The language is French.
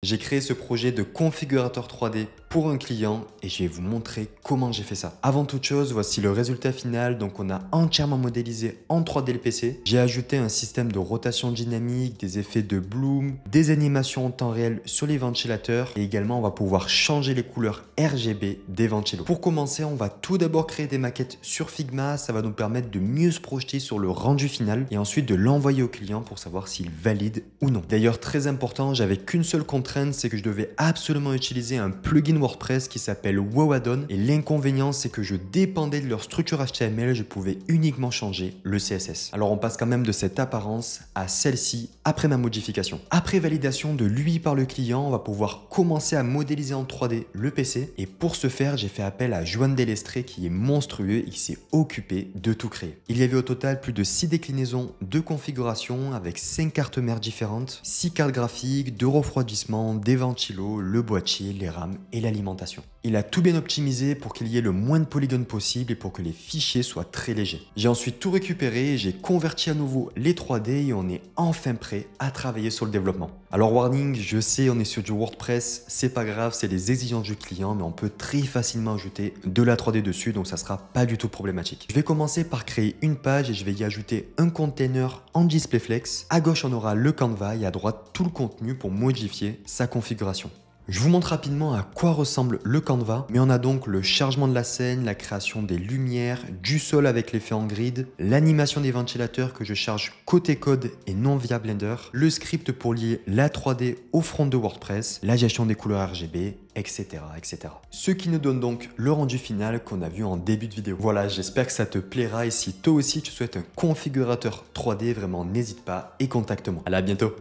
J'ai créé ce projet de configurateur 3D pour un client et je vais vous montrer comment j'ai fait ça. Avant toute chose, voici le résultat final. Donc on a entièrement modélisé en 3D le PC. J'ai ajouté un système de rotation dynamique, des effets de bloom, des animations en temps réel sur les ventilateurs et également on va pouvoir changer les couleurs RGB des ventilos. Pour commencer, on va tout d'abord créer des maquettes sur Figma. Ça va nous permettre de mieux se projeter sur le rendu final et ensuite de l'envoyer au client pour savoir s'il valide ou non. D'ailleurs, très important, j'avais qu'une seule contrainte, c'est que je devais absolument utiliser un plugin WordPress qui s'appelle Wow Add-on et l'inconvénient c'est que je dépendais de leur structure HTML, je pouvais uniquement changer le CSS. Alors on passe quand même de cette apparence à celle-ci après ma modification. Après validation de l'UI par le client, on va pouvoir commencer à modéliser en 3D le PC et pour ce faire j'ai fait appel à Joan Delestré qui est monstrueux et qui s'est occupé de tout créer. Il y avait au total plus de 6 déclinaisons de configuration avec 5 cartes mères différentes, 6 cartes graphiques, 2 refroidissements, des ventilos, le boîtier, les rames et l'alimentation. Il a tout bien optimisé pour qu'il y ait le moins de polygones possible et pour que les fichiers soient très légers. J'ai ensuite tout récupéré, j'ai converti à nouveau les 3D et on est enfin prêt à travailler sur le développement. Alors warning, je sais on est sur du WordPress, c'est pas grave, c'est les exigences du client mais on peut très facilement ajouter de la 3D dessus donc ça sera pas du tout problématique. Je vais commencer par créer une page et je vais y ajouter un container en Displayflex. À gauche on aura le Canva et à droite tout le contenu pour modifier sa configuration. Je vous montre rapidement à quoi ressemble le Canva, mais on a donc le chargement de la scène, la création des lumières, du sol avec l'effet en grid, l'animation des ventilateurs que je charge côté code et non via Blender, le script pour lier la 3D au front de WordPress, la gestion des couleurs RGB, etc., etc. Ce qui nous donne donc le rendu final qu'on a vu en début de vidéo. Voilà, j'espère que ça te plaira et si toi aussi tu souhaites un configurateur 3D, vraiment n'hésite pas et contacte-moi. Allez, à bientôt.